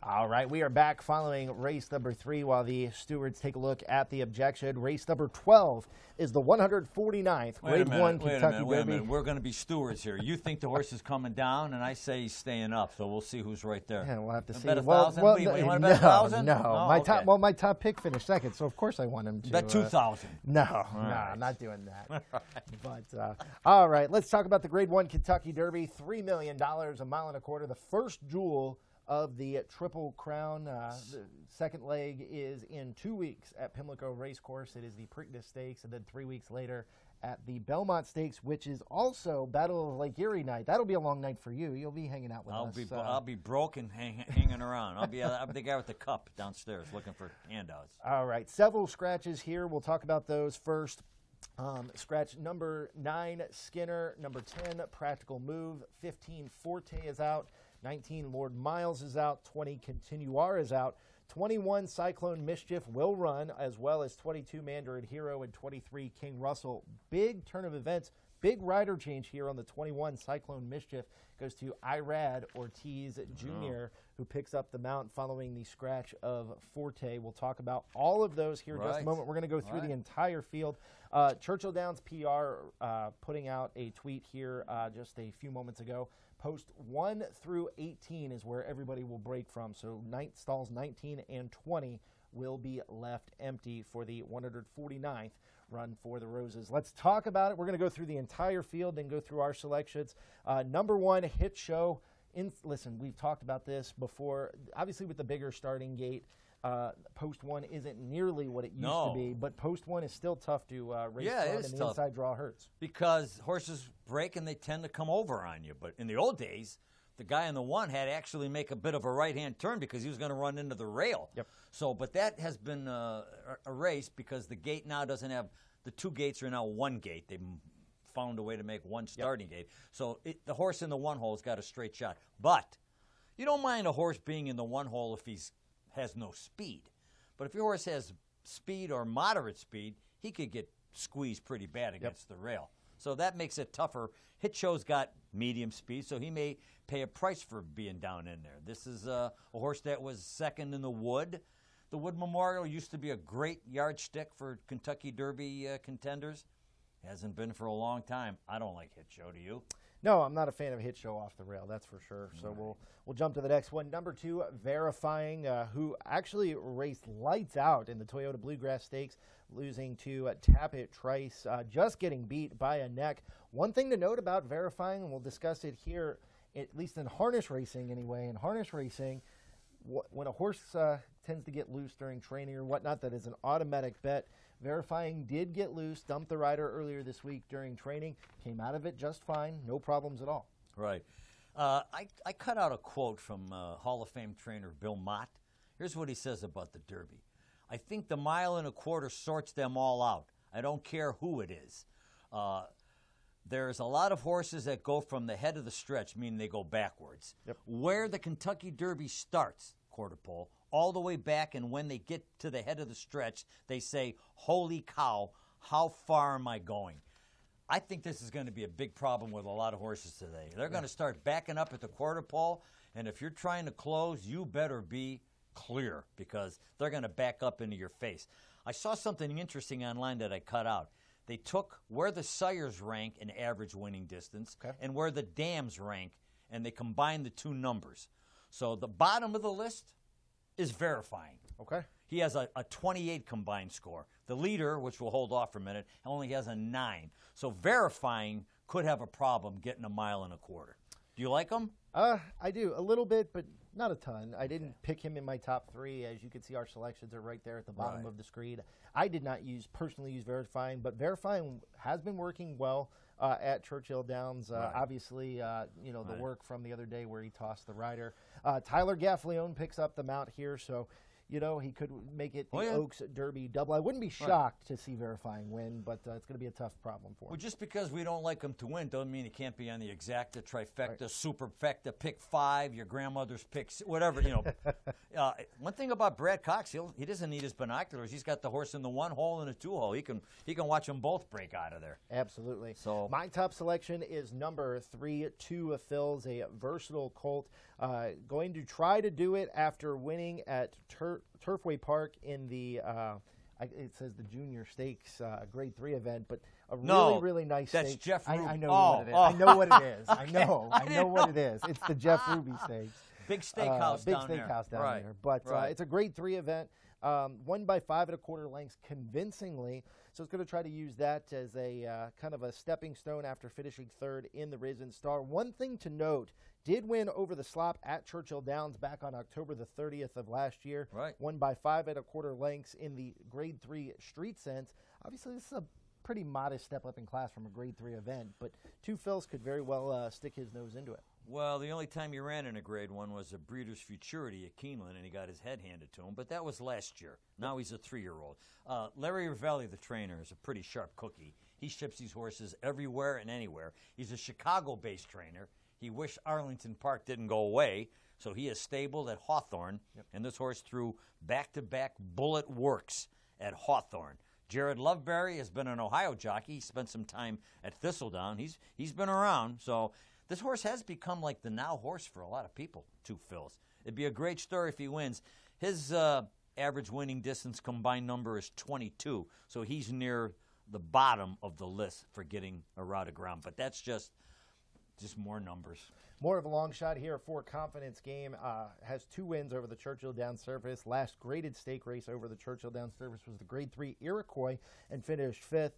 All right, we are back following race number 3 while the stewards take a look at the objection. Race number 12 is the 149th Grade 1 Kentucky Derby. Wait a minute. We're going to be stewards here. You think the horse is coming down, and I say he's staying up, so we'll see who's right there. Yeah, we'll have to see. Bet you want to bet 1,000? No. Oh, my top pick finished second, so of course I want him to. Bet 2,000. No, I'm not doing that. But all right, let's talk about the Grade 1 Kentucky Derby. $3 million, a mile and a quarter, the first jewel of the Triple Crown. The second leg is in 2 weeks at Pimlico Racecourse. It is the Preakness Stakes, and then 3 weeks later at the Belmont Stakes, which is also Battle of Lake Erie night. That'll be a long night for you. You'll be hanging out with us. I'll be broke and hanging around. I'll be the guy with the cup downstairs looking for handouts. All right, several scratches here. We'll talk about those first. Scratch number 9, Skinner. Number 10, Practical Move. 15, Forte is out. 19, Lord Miles is out. 20, Continuar is out. 21, Cyclone Mischief will run, as well as 22, Mandarin Hero, and 23, King Russell. Big turn of events. Big rider change here on the 21, Cyclone Mischief. Goes to Irad Ortiz Jr., who picks up the mount following the scratch of Forte. We'll talk about all of those here in just a moment. We're going to go through the entire field. Churchill Downs PR putting out a tweet here just a few moments ago. Post 1 through 18 is where everybody will break from. So stalls 19 and 20 will be left empty for the 149th run for the Roses. Let's talk about it. We're going to go through the entire field and go through our selections. Number 1, Hit Show. Listen, we've talked about this before. Obviously, with the bigger starting gate, Post 1 isn't nearly what it used to be, but Post 1 is still tough to race from, and the inside draw hurts. Because horses break and they tend to come over on you. But in the old days, the guy in the 1 had to actually make a bit of a right-hand turn because he was going to run into the rail. Yep. So, but that has been erased because the gate now doesn't have, the 2 gates are now 1 gate. They've found a way to make 1 starting gate. So the horse in the 1 hole's got a straight shot. But you don't mind a horse being in the 1 hole if he's has no speed. But if your horse has speed or moderate speed, he could get squeezed pretty bad against the rail. So that makes it tougher. Hit Show's got medium speed, so he may pay a price for being down in there. This is a horse that was second in the Wood. The Wood Memorial used to be a great yardstick for Kentucky Derby contenders. Hasn't been for a long time. I don't like Hit Show. Do you? No, I'm not a fan of Hit Show off the rail, that's for sure. So we'll jump to the next one. Number 2, Verifying, who actually raced lights out in the Toyota Bluegrass Stakes, losing to Tapit Trice, just getting beat by a neck. One thing to note about Verifying, and we'll discuss it here, at least in harness racing anyway. In harness racing, when a horse tends to get loose during training or whatnot, that is an automatic bet. Verifying did get loose, dumped the rider earlier this week during training, came out of it just fine, no problems at all. Right. I cut out a quote from Hall of Fame trainer Bill Mott. Here's what he says about the Derby. I think the 1.25 miles sorts them all out. I don't care who it is. There's a lot of horses that go from the head of the stretch, meaning they go backwards. Yep. Where the Kentucky Derby starts, quarter pole, all the way back, and when they get to the head of the stretch, they say, holy cow, how far am I going? I think this is going to be a big problem with a lot of horses today. They're going to start backing up at the quarter pole, and if you're trying to close, you better be clear because they're going to back up into your face. I saw something interesting online that I cut out. They took where the sires rank in average winning distance and where the dams rank, and they combined the 2 numbers. So the bottom of the list is Verifying. Okay. He has a 28 combined score. The leader, which we'll hold off for a minute, only has a 9. So Verifying could have a problem getting 1.25 miles. Do you like him? I do, a little bit, but not a ton. I didn't pick him in my top 3. As you can see, our selections are right there at the bottom of the screen. I did not personally use Verifying, but Verifying has been working well at Churchill Downs. Obviously, the work from the other day where he tossed the rider. Tyler Gaffleone picks up the mount here, so You know, he could make it the Oh, yeah. Oaks Derby double. I wouldn't be shocked to see Verifying win, but it's going to be a tough problem for him. Well, just because we don't like him to win doesn't mean he can't be on the exacta, trifecta, superfecta, pick 5, your grandmother's pick, whatever, you know. One thing about Brad Cox, he doesn't need his binoculars. He's got the horse in the 1 hole and a 2 hole. He can watch them both break out of there. Absolutely. So my top selection is number 3, 2 Affils, a versatile colt. Going to try to do it after winning at Turfway Park in the it says the Junior Stakes Grade 3 event, but a really nice that's stakes. Jeff Ruby. I know what it is. I know what it is. I know what it is. It's the Jeff Ruby Stakes. Big steakhouse down there. Big steakhouse down there. But it's a Grade 3 event. Won by 5 1/4 lengths convincingly. So it's going to try to use that as a kind of a stepping stone after finishing 3rd in the Risen Star. One thing to note, did win over the slop at Churchill Downs back on October the 30th of last year. Right. Won by 5 1/4 lengths in the Grade 3 Street Sense. Obviously, this is a pretty modest step up in class from a Grade 3 event, but 2 Phils could very well stick his nose into it. Well, the only time he ran in a Grade 1 was a Breeders' Futurity at Keeneland, and he got his head handed to him. But that was last year. Now he's a 3-year-old. Larry Ravelli, the trainer, is a pretty sharp cookie. He ships these horses everywhere and anywhere. He's a Chicago-based trainer. He wished Arlington Park didn't go away, so he is stabled at Hawthorne, and this horse threw back-to-back bullet works at Hawthorne. Jared Loveberry has been an Ohio jockey. He spent some time at Thistledown. He's been around, so this horse has become like the now horse for a lot of people, 2 Phils. It'd be a great story if he wins. His average winning distance combined number is 22, so he's near the bottom of the list for getting a route of ground. But that's just more numbers. More of a long shot here for Confidence Game. Has 2 wins over the Churchill Downs Surface. Last graded stake race over the Churchill Downs Surface was the Grade 3 Iroquois and finished 5th.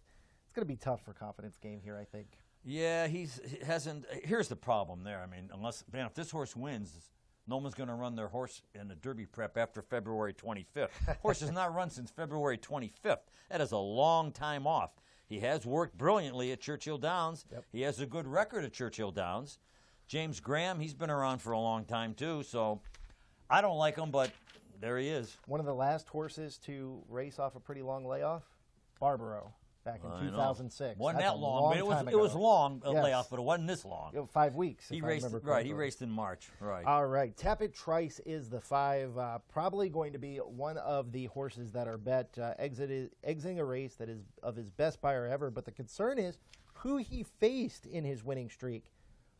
It's going to be tough for Confidence Game here, I think. Yeah, he hasn't. Here's the problem there. I mean, if this horse wins, no one's going to run their horse in a Derby prep after February 25th. Horse has not run since February 25th. That is a long time off. He has worked brilliantly at Churchill Downs. Yep. He has a good record at Churchill Downs. James Graham, he's been around for a long time too, so I don't like him, but there he is. One of the last horses to race off a pretty long layoff, Barbaro, back in 2006. Wasn't That's that a long, but it was long, Yes. layoff, but it wasn't this long. 5 weeks, He if I raced remember right. correctly. He raced in March. Right. All right. Tapit Trice is the 5. Probably going to be one of the horses that are bet exiting a race that is of his best buyer ever. But the concern is who he faced in his winning streak.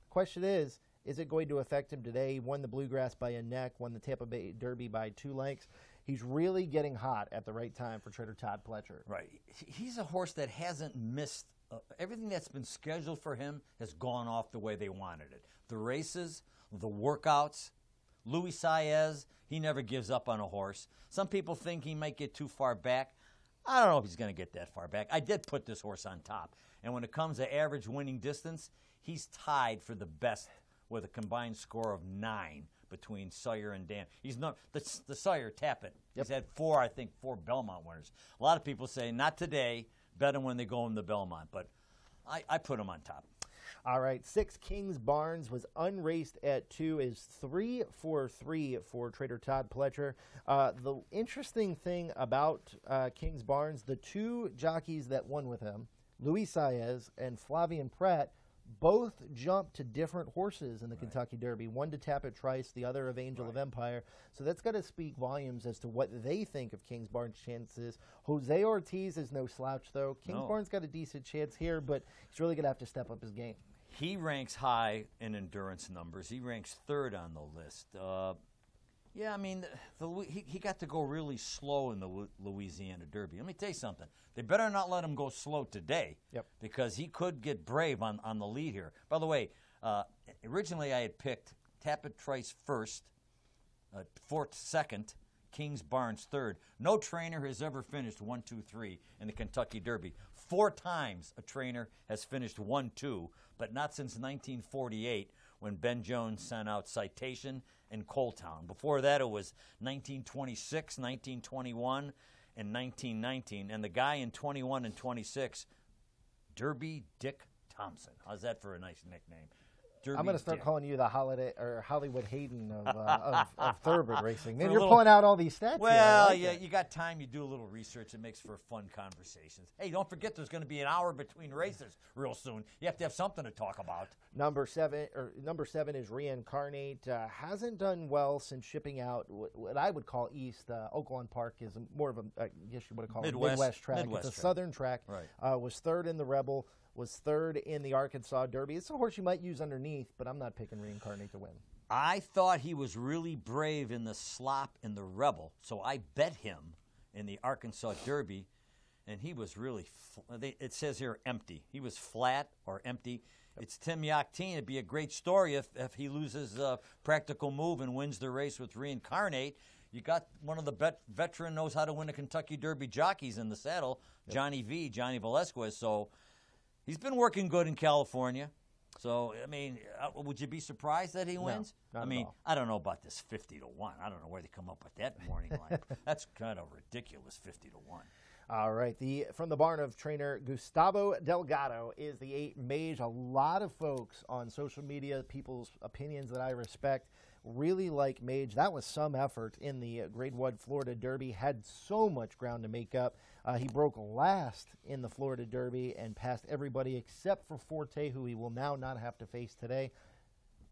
The question is it going to affect him today? He won the Bluegrass by a neck, won the Tampa Bay Derby by 2 lengths. He's really getting hot at the right time for trader Todd Pletcher. Right. He's a horse that hasn't missed. Everything that's been scheduled for him has gone off the way they wanted it. The races, the workouts. Luis Saez, he never gives up on a horse. Some people think he might get too far back. I don't know if he's going to get that far back. I did put this horse on top. And when it comes to average winning distance, he's tied for the best with a combined score of 9 between Sawyer and Dan. He's not the Sawyer Tapit. He's had 4 Belmont winners. A lot of people say not today. Bet him when they go in the Belmont, but I put him on top. All right, 6 Kings Barnes was unraced at 2, is 3-4-3 for trader Todd Pletcher. The interesting thing about Kings Barnes, the 2 jockeys that won with him, Luis Saez and Flavian Pratt, both jumped to different horses in the Kentucky Derby. One to Tapit Trice, the other of Angel of Empire. So that's got to speak volumes as to what they think of Kings Barnes' chances. Jose Ortiz is no slouch, though. Kings Barnes got a decent chance here, but he's really going to have to step up his game. He ranks high in endurance numbers. He ranks 3rd on the list. Yeah, I mean, he got to go really slow in the Louisiana Derby. Let me tell you something. They better not let him go slow today because he could get brave on the lead here. By the way, originally I had picked Tapit Trice 1st, Forte 2nd, Kings Barnes 3rd. No trainer has ever finished 1, 2, 3 in the Kentucky Derby. 4 times a trainer has finished 1, 2, but not since 1948 when Ben Jones sent out Citation and Coal Town. Before that, it was 1926, 1921, and 1919. And the guy in 21 and 26, Derby Dick Thompson. How's that for a nice nickname? Derby. I'm going to start calling you the holiday or Hollywood Hayden of thoroughbred racing. Man, For a you're little- pulling out all these stats. Well, here. I like it. you got time. You do a little research. It makes for fun conversations. Hey, don't forget there's going to be an hour between races real soon. You have to have something to talk about. Number seven is Reincarnate. Hasn't done well since shipping out what I would call east. Oaklawn Park is more of a, I guess you would call it a Midwest track. Midwest it's a track. southern track. Right. Was third in the Rebel. Was third in the Arkansas Derby. It's a horse you might use underneath, but I'm not picking Reincarnate to win. I thought he was really brave in the slop in the Rebel, so I bet him in the Arkansas Derby, and he was really, it says here empty. He was flat or empty. It's Tim Yakteen. It'd be a great story if he loses a practical move and wins the race with Reincarnate. You got one of the veteran knows how to win a Kentucky Derby jockeys in the saddle, Johnny Velasquez. So he's been working good in California. So, I mean, would you be surprised that he wins? Not I mean, at all. I don't know about this 50 to 1. I don't know where they come up with that morning line. That's kind of ridiculous, 50 to 1. All right, from the barn of trainer Gustavo Delgado is the 8 Mage. A lot of folks on social media, people's opinions that I respect, really like Mage. That was some effort in the Grade 1 Florida Derby. Had so much ground to make up. He broke last in the Florida Derby and passed everybody except for Forte, who he will now not have to face today.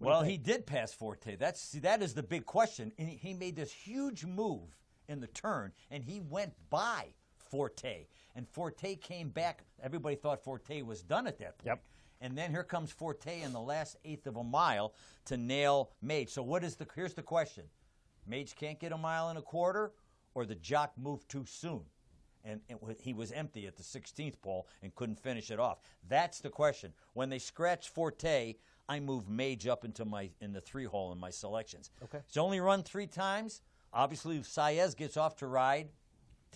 Well, he did pass Forte. That is the big question. And he made this huge move in the turn, and he went by Forte. And Forte came back. Everybody thought Forte was done at that point. Yep. And then here comes Forte in the last eighth of a mile to nail Mage. So here's the question. Mage can't get a mile and a quarter, or the jock moved too soon. And he was empty at the 16th pole and couldn't finish it off. That's the question. When they scratched Forte, I moved Mage up in the 3-hole in my selections. Okay. It's only run 3 times. Obviously, Saez gets off to ride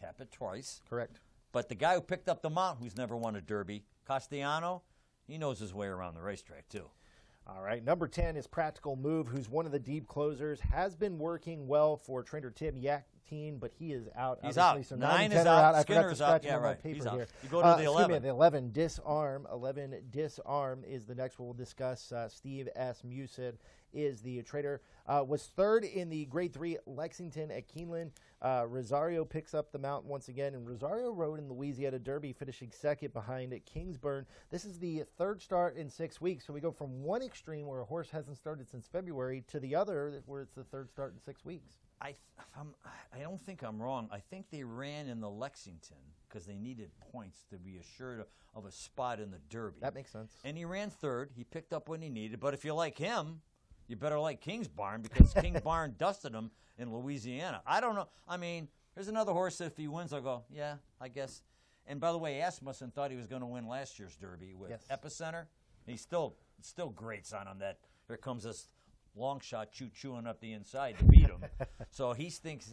Tapit Trice. Correct. But the guy who picked up the mount, who's never won a Derby, Castellano, he knows his way around the racetrack, too. All right, number 10 is Practical Move, who's one of the deep closers, has been working well for trainer Tim Yakteen, but he is out. He's obviously. out. So 9 9 is 10 are out. I forgot to Skinner's scratch out. them Yeah, on my right. paper He's out. here. You go to the Excuse 11. me, the 11, Disarm. 11, Disarm is the next one we'll discuss. Steve S. Musid is the trader. Was third in the Grade 3 Lexington at Keeneland. Rosario picks up the mount once again, and Rosario rode in Louisiana Derby, finishing second behind Kingsburn. This is the third start in 6 weeks, so we go from one extreme where a horse hasn't started since February to the other where it's the third start in 6 weeks. I don't think I'm wrong. I think they ran in the Lexington because they needed points to be assured of a spot in the Derby. That makes sense. And he ran third. He picked up what he needed. But if you like him, you better like Kingsbarn because Kingsbarn dusted him in Louisiana. I don't know. I mean, there's another horse that if he wins, I'll go, yeah, I guess. And by the way, Asmussen thought he was going to win last year's Derby with Epicenter. He still grates on him that here comes this long shot chewing up the inside to beat him. So he thinks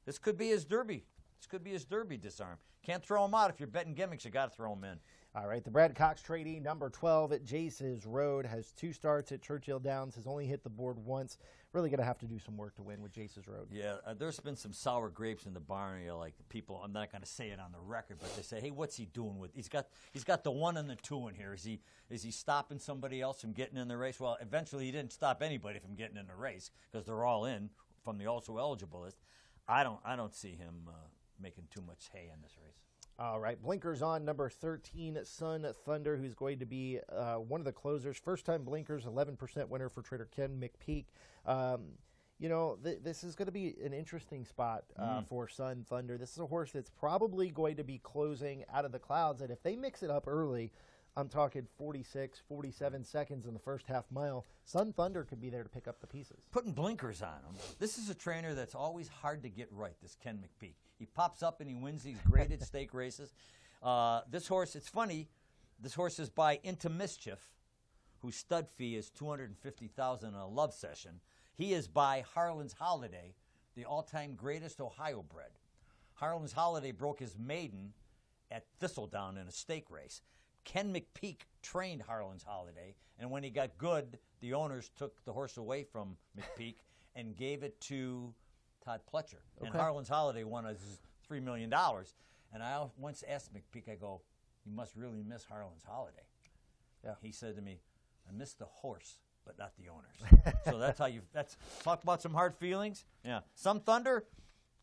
this could be his Derby. This could be his Derby Disarm. Can't throw him out. If you're betting gimmicks, you got to throw him in. All right, the Brad Cox tradie, number 12 at Jace's Road, has 2 starts at Churchill Downs, has only hit the board once. Really going to have to do some work to win with Jace's Road. Yeah, there's been some sour grapes in the barn. Like people, I'm not going to say it on the record, but they say, hey, what's he doing with? He's got the 1 and the 2 in here. Is he stopping somebody else from getting in the race? Well, eventually he didn't stop anybody from getting in the race because they're all in from the also eligible list. I don't see him making too much hay in this race. All right, blinkers on, number 13, Sun Thunder, who's going to be one of the closers. First-time blinkers, 11% winner for trader Ken McPeak. This is going to be an interesting spot for Sun Thunder. This is a horse that's probably going to be closing out of the clouds, and if they mix it up early, I'm talking 46, 47 seconds in the first half mile, Sun Thunder could be there to pick up the pieces. Putting blinkers on him. This is a trainer that's always hard to get right, this Ken McPeak. He pops up and he wins these graded stake races. This horse, it's funny, this horse is by Into Mischief, whose stud fee is $250,000 in a love session. He is by Harlan's Holiday, the all-time greatest Ohio bred. Harlan's Holiday broke his maiden at Thistledown in a stake race. Ken McPeak trained Harlan's Holiday, and when he got good, the owners took the horse away from McPeak and gave it to Todd Pletcher. Okay. And Harlan's Holiday won us $3 million. And I once asked McPeak, I go, you must really miss Harlan's Holiday. Yeah. He said to me, I miss the horse but not the owners. So that's how you. That's talk about some hard feelings. Yeah, some thunder.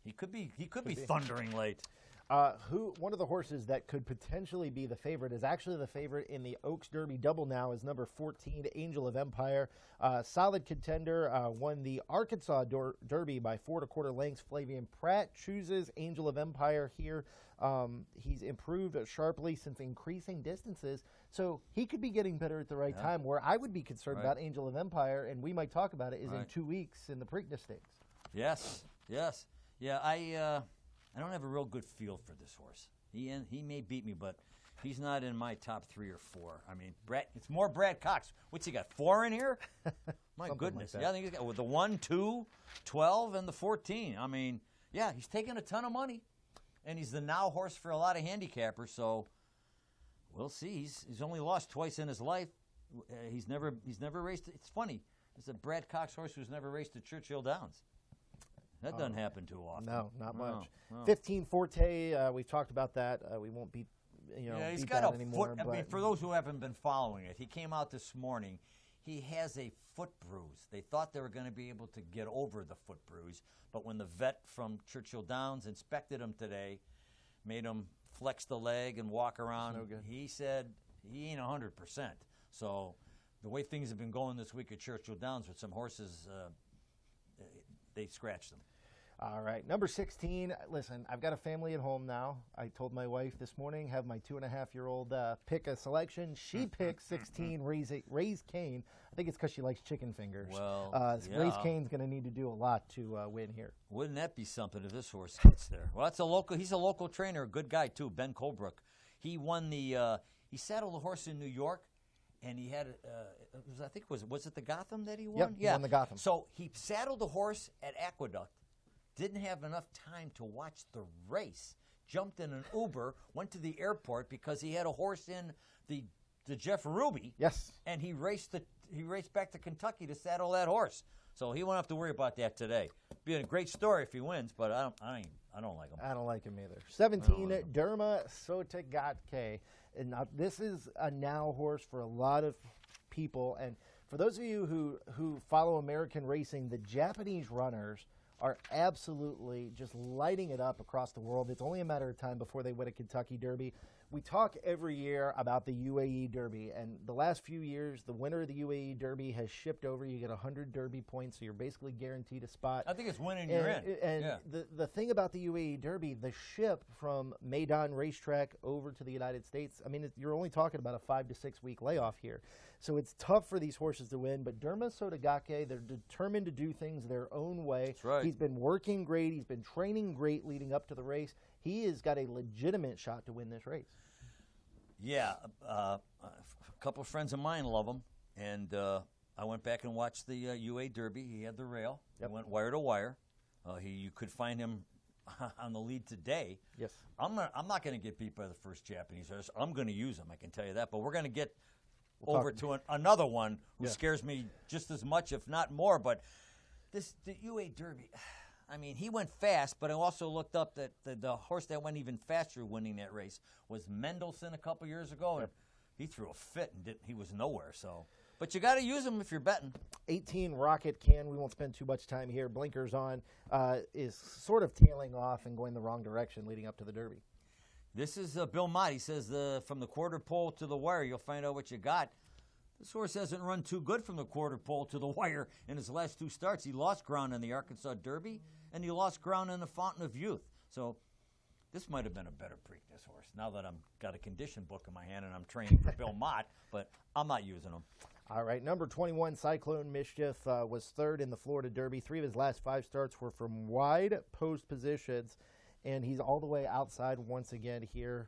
He could be thundering late. One of the horses that could potentially be the favorite is actually the favorite in the Oaks Derby double now is number 14, Angel of Empire. Solid contender, won the Arkansas Derby by 4 1/4 lengths. Flavian Pratt chooses Angel of Empire here. He's improved sharply since increasing distances, so he could be getting better at the right time. Where I would be concerned about Angel of Empire, and we might talk about it, is in 2 weeks in the Preakness Stakes. Yes. Yeah, I don't have a real good feel for this horse. He may beat me, but he's not in my top 3 or 4. I mean, it's more Brad Cox. What's he got, 4 in here? My goodness. Like yeah, I think he's got with the 1, 2, 12, and the 14. I mean, yeah, he's taking a ton of money, and he's the now horse for a lot of handicappers. So we'll see. He's only lost twice in his life. He's never raced. It's funny. It's a Brad Cox horse who's never raced at Churchill Downs. That doesn't happen too often. No, not much. No. 15 Forte, we've talked about that. We won't beat he's beat got that a anymore. foot. I mean, for those who haven't been following it, he came out this morning. He has a foot bruise. They thought they were going to be able to get over the foot bruise, but when the vet from Churchill Downs inspected him today, made him flex the leg and walk around, no good. He said he ain't 100%. So the way things have been going this week at Churchill Downs with some horses, they scratched them. All right, number 16. Listen, I've got a family at home now. I told my wife this morning, have my 2.5-year-old pick a selection. She picked 16, Raise Cane. I think it's because she likes chicken fingers. Well, Raise Cane's going to need to do a lot to win here. Wouldn't that be something if this horse gets there? Well, he's a local trainer, a good guy too, Ben Colebrook. He won he saddled a horse in New York, and he had was it the Gotham that he won? Yep, he won the Gotham. So he saddled the horse at Aqueduct. Didn't have enough time to watch the race. Jumped in an Uber, went to the airport because he had a horse in the Jeff Ruby. Yes. And he raced back to Kentucky to saddle that horse. So he won't have to worry about that today. Be a great story if he wins, but I don't like him. I don't like him either. 17, Derma Sotegatke. And now this is a now horse for a lot of people. And for those of you who follow American racing, the Japanese runners are absolutely just lighting it up across the world. It's only a matter of time before they win a Kentucky Derby. We talk every year about the UAE Derby, and the last few years, the winner of the UAE Derby has shipped over. You get 100 Derby points, so you're basically guaranteed a spot. I think it's winning you're in. And the thing about the UAE Derby, the ship from Maidan Racetrack over to the United States, I mean, you're only talking about a 5 to 6 week layoff here. So it's tough for these horses to win, but Derma Sotegake, they're determined to do things their own way. That's right. He's been working great. He's been training great leading up to the race. He has got a legitimate shot to win this race. Yeah, a couple of friends of mine love him, and I went back and watched the UA Derby. He had the rail. Yep. He went wire to wire. You could find him on the lead today. Yes. I'm not going to get beat by the first Japanese horse. I'm going to use him, I can tell you that. But we're going to get over to another one who scares me just as much, if not more. But the UA Derby, I mean, he went fast, but I also looked up that the horse that went even faster winning that race was Mendelssohn a couple years ago, and he threw a fit and he was nowhere. So, but you got to use him if you're betting. 18, Rocket Can. We won't spend too much time here. Blinkers on, is sort of tailing off and going the wrong direction leading up to the Derby. This is Bill Mott. He says from the quarter pole to the wire, you'll find out what you got. This horse hasn't run too good from the quarter pole to the wire in his last 2 starts. He lost ground in the Arkansas Derby, and he lost ground in the Fountain of Youth. So this might have been a better Preakness horse now that I've got a condition book in my hand and I'm training for Bill Mott, but I'm not using him. All right, number 21, Cyclone Mischief, was 3rd in the Florida Derby. 3 of his last 5 starts were from wide post positions, and he's all the way outside once again here.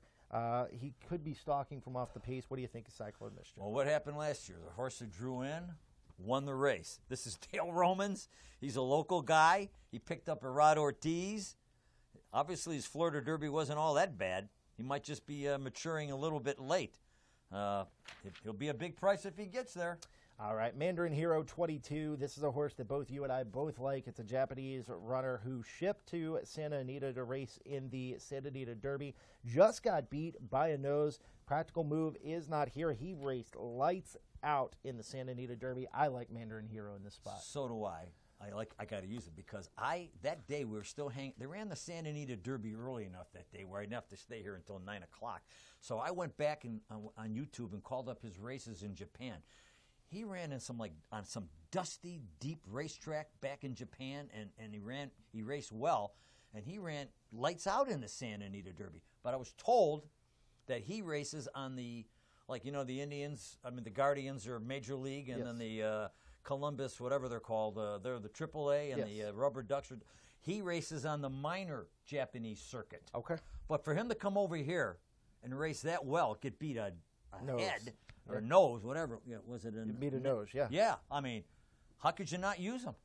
He could be stalking from off the pace. What do you think of Cyclone Mischief? Well, what happened last year? The horse that drew in won the race. This is Dale Romans. He's a local guy. He picked up a Rod Ortiz. Obviously, his Florida Derby wasn't all that bad. He might just be maturing a little bit late. He'll be a big price if he gets there. All right, Mandarin Hero 22. This is a horse that both you and I both like. It's a Japanese runner who shipped to Santa Anita to race in the Santa Anita Derby. Just got beat by a nose. Practical Move is not here. He raced lights out in the Santa Anita Derby. I like Mandarin Hero in this spot. So do I. I got to use it because that day we were still hanging. They ran the Santa Anita Derby early enough that day where I didn't have to stay here until 9 o'clock. So I went back on YouTube and called up his races in Japan. He ran in on some dusty, deep racetrack back in Japan, and he raced well, and he ran lights out in the Santa Anita Derby. But I was told that he races on the Indians. I mean, the Guardians are Major League, and then the Columbus, whatever they're called, they're the AAA, and the Rubber Ducks. He races on the minor Japanese circuit. Okay. But for him to come over here and race that well, get beat a head or nose, whatever. Yeah, was it? You beat a nose, yeah. Yeah, I mean, how could you not use him?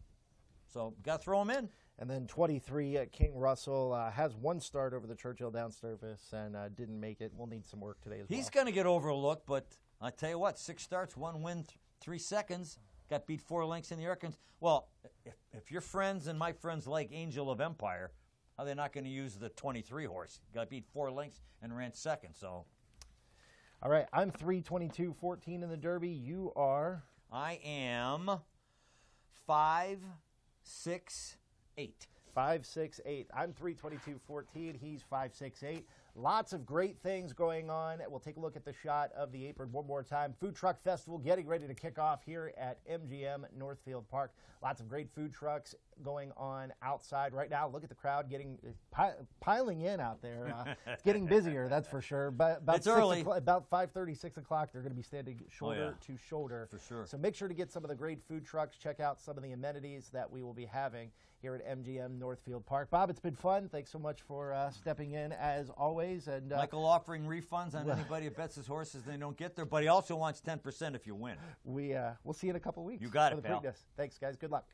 So got to throw him in. And then 23, King Russell has one start over the Churchill Down surface and didn't make it. We'll need some work today as well. He's going to get overlooked, but I tell you what, 6 starts, 1 win, 3 seconds. Got beat 4 lengths in the Americans. Well, if your friends and my friends like Angel of Empire, how are they not going to use the 23 horse? Got beat 4 lengths and ran second. So, all right, I'm 3:22.14 in the Derby. You are? I am 5.68. 5.68. I'm 3:22.14. He's 5.68. Lots of great things going on. We'll take a look at the shot of the apron one more time. Food Truck Festival getting ready to kick off here at MGM Northfield Park. Lots of great food trucks going on outside right now. Look at the crowd piling in out there. It's getting busier, that's for sure. But it's early. About 5:30, 6 o'clock, they're going to be standing shoulder to shoulder. For sure. So make sure to get some of the great food trucks. Check out some of the amenities that we will be having here at MGM Northfield Park. Bob, it's been fun. Thanks so much for stepping in as always. And Michael offering refunds on anybody who bets his horses they don't get there, but he also wants 10% if you win. We'll see you in a couple weeks. You got it, pal. Thanks, guys. Good luck.